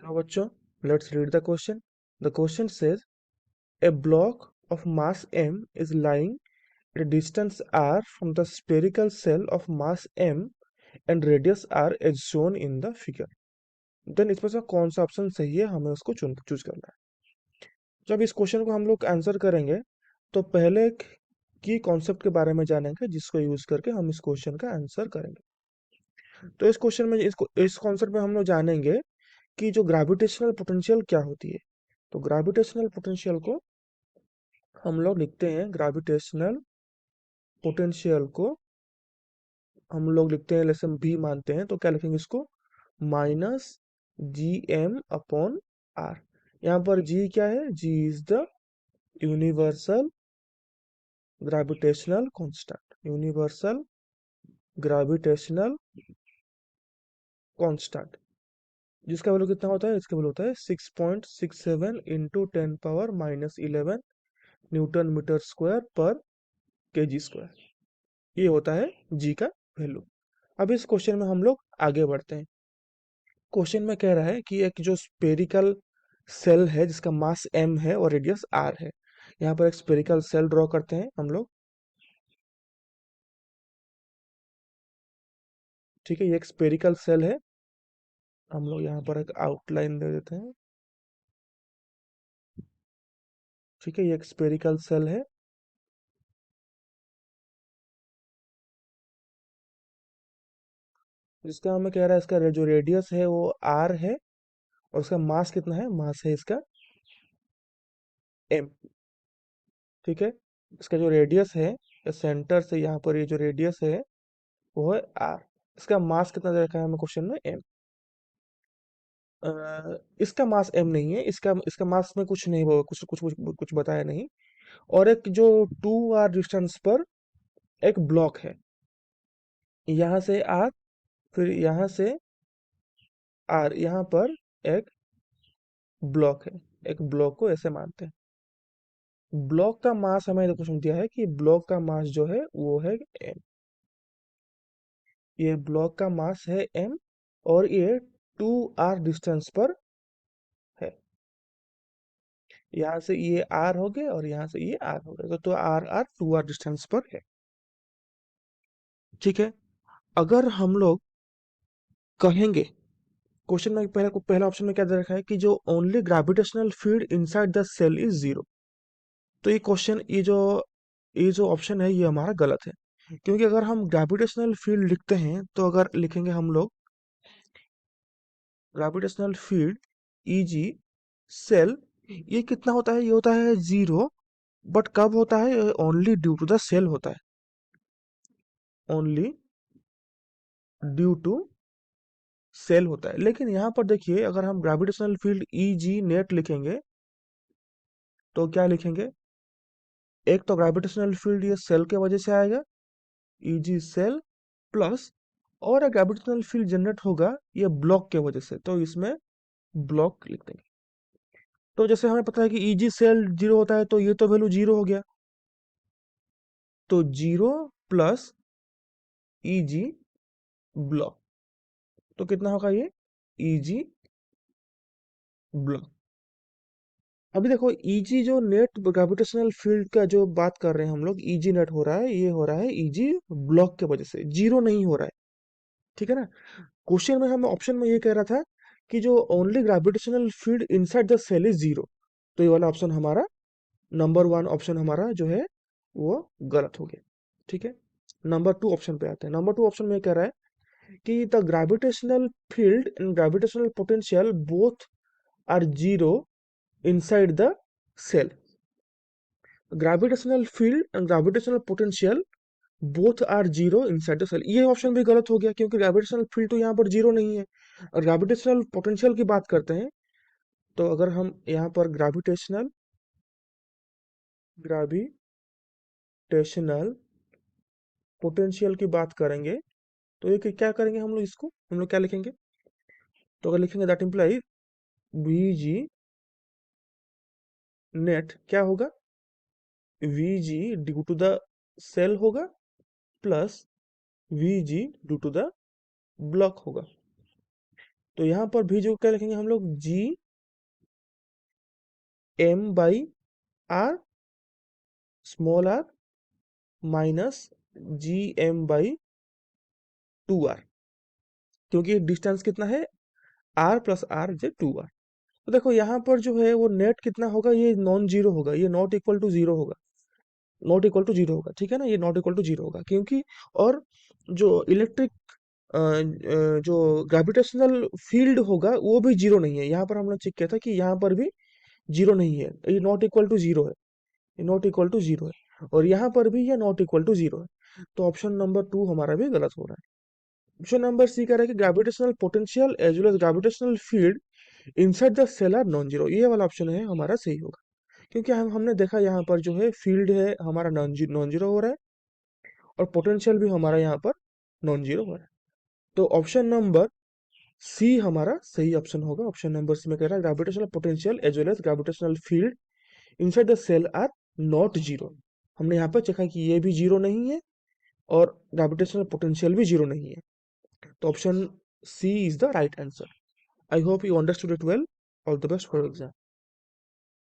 Hello बच्चों, let's read the question. The question says a block of mass m is lying at a distance r from the spherical shell of mass m and radius r as shown in the figure. Then इसमें से कौन सा option सही है, हमें उसको choose करना है. जब इस क्वेश्चन को हम लोग आंसर करेंगे तो पहले की कॉन्सेप्ट के बारे में जानेंगे जिसको यूज करके हम इस क्वेश्चन का आंसर करेंगे. तो इस क्वेश्चन में इस कॉन्सेप्ट में हम लोग जानेंगे कि जो ग्रेविटेशनल पोटेंशियल क्या होती है. तो ग्रेविटेशनल पोटेंशियल को हम लोग लिखते हैं, ग्रेविटेशनल पोटेंशियल को हम लोग लिखते हैं, लेसन भी मानते हैं, तो क्या लिखेंगे इसको, minus G M upon R. यहाँ पर जी क्या है, G is the universal gravitational constant. Universal gravitational constant जिसका वैल्यू कितना होता है, इसका वैल्यू होता है 6.67 into 10⁻⁻11 newton metre square per K G square. ये होता है जी का वैल्यू. अब इस क्वेश्चन में हम लोग आगे बढ़ते हैं. क्वेश्चन में कह रहा है कि एक जो स्पेरिकल सेल है जिसका मास m है और रेडियस r है. यहाँ पर एक स्पेरिकल सेल ड्रॉ करते हैं हम लोग. ठीक है, ये एक स्पेरिकल सेल है. हम लोग यहाँ पर एक आउटलाइन दे देते हैं. ठीक है, ये एक स्पेरिकल सेल है. जिसका हमें कह रहा है इसका जो रेडियस है वो r है और उसका मास कितना है, मास है इसका m. ठीक है, इसका जो रेडियस है सेंटर से यहाँ पर ये जो रेडियस है वो है r. इसका मास कितना दे रखा है हमें क्वेश्चन में, m. इसका मास m नहीं है, इसका इसका मास में कुछ नहीं, वो कुछ बताया नहीं. और एक जो 2r डिस्टेंस पर एक ब्लॉक है, यहाँ से r, फिर यहाँ से r, यहाँ पर एक ब्लॉक है. एक ब्लॉक को ऐसे मानते हैं. ब्लॉक का मास हमें क्वेश्चन दिया है कि ब्लॉक का मास जो है वो है m. ये ब्लॉक का मास है m और ये 2r डिस्टेंस पर है. यहाँ से ये r हो गया और यहाँ से ये r हो गया, तो r 2r डिस्टेंस पर है. ठीक है, अगर हम लोग कहेंगे, क्वेश्चन में पहला ऑप्शन में क्या दे रखा है कि जो only gravitational field inside the cell is zero. तो ये क्वेश्चन, ये जो ऑप्शन है ये हमारा गलत है. क्योंकि अगर हम ग्रेविटेशनल फील्ड लिखते हैं तो अगर लिखेंगे हम लोग ग्रेविटेशनल फील्ड Eg सेल, ये कितना होता है, ये होता है जीरो. बट कब होता है, only due to the cell होता है. ओनली ड्यू टू सेल होता है. लेकिन यहाँ पर देखिए, अगर हम ग्रेविटेशनल फील्ड Eg नेट लिखेंगे तो क्या लिखेंगे, एक तो ग्रेविटेशनल फील्ड ये सेल के वजह से आएगा, Eg सेल, प्लस और ग्रेविटेशनल फील्ड जनरेट होगा ये ब्लॉक के वजह से, तो इसमें ब्लॉक लिख देंगे. तो जैसे हमें पता है कि Eg सेल जीरो होता है, तो ये तो वैल्यू जीरो हो गया. तो जीरो प्लस Eg ब्लॉक, तो कितना होगा ये Eg ब्लॉक. अभी देखो Eg जो नेट ग्रेविटेशनल फील्ड का जो बात कर रहे हैं हम लोग, Eg नेट हो रहा है, ये हो रहा है Eg ब्लॉक के वजह से, जीरो नहीं हो रहा है. ठीक है ना. क्वेश्चन में हमें ऑप्शन में ये कह रहा था कि जो only gravitational field inside the cell is zero. तो ये वाला ऑप्शन हमारा, नंबर वन ऑप्शन हमारा जो है वो गलत हो गया. ठीक है, नंबर टू ऑप्शन पे आते हैं. नंबर टू ऑप्शन में कह रहा है कि the gravitational field and gravitational potential both are zero inside the cell. Gravitational field and gravitational potential both are zero inside the cell. ये ऑप्शन भी गलत हो गया क्योंकि ग्रेविटेशनल फील्ड तो यहाँ पर जीरो नहीं है. और ग्रेविटेशनल पोटेंशियल की बात करते हैं तो अगर हम यहाँ पर ग्रेविटेशनल पोटेंशियल की बात करेंगे तो ये क्या करेंगे हम लोग, इसको हम लोग क्या लिखेंगे, तो अगर लिखेंगे दैट इम्प्लाई Vg नेट क्या होगा, Vg due to the cell होगा plus Vg due to the block होगा. तो यहाँ पर भी जो क्या लिखेंगे हम लोग, G M by r small r minus G M by 2r, क्योंकि डिस्टेंस कितना है, r plus R J 2r। तो देखो यहाँ पर जो है वो नेट कितना होगा, ये नॉन जीरो होगा, ये नॉट इक्वल टू जीरो होगा, नॉट इक्वल टू जीरो होगा, ठीक है ना, ये नॉट इक्वल टू जीरो होगा क्योंकि, और जो इलेक्ट्रिक जो ग्रेविटेशनल फील्ड होगा वो भी जीरो नहीं है। यहाँ पर हमने चेक किया था कि यहाँ पर भी जीरो नहीं है, ये नॉट इक्वल टू जीरो है, ये नॉट इक्वल टू जीरो है, और यहाँ पर भी ये नॉट इक्वल टू जीरो है। तो ऑप्शन नंबर 2 हमारा भी गलत हो रहा है। ऑप्शन नंबर सी कह रहा है कि gravitational potential as well as gravitational field inside the cell are non zero, ये वाला ऑप्शन है हमारा सही होगा, क्योंकि हमने देखा यहाँ पर जो है फील्ड है हमारा नॉन जीरो हो रहा है, और पोटेंशियल भी हमारा यहाँ पर नॉन जीरो हो रहा है। तो ऑप्शन नंबर सी हमारा सही ऑप्शन होगा। ऑप्शन नंबर सी में कह रहा है gravitational potential as well as gravitational field inside the cell are not zero. हमने यहाँ पर देखा कि ये भी जीरो नहीं है और ग्रेविटेशनल पोटेंशियल भी जीरो नहीं है। तो option C is the right answer. I hope you understood it well. All the best for exam.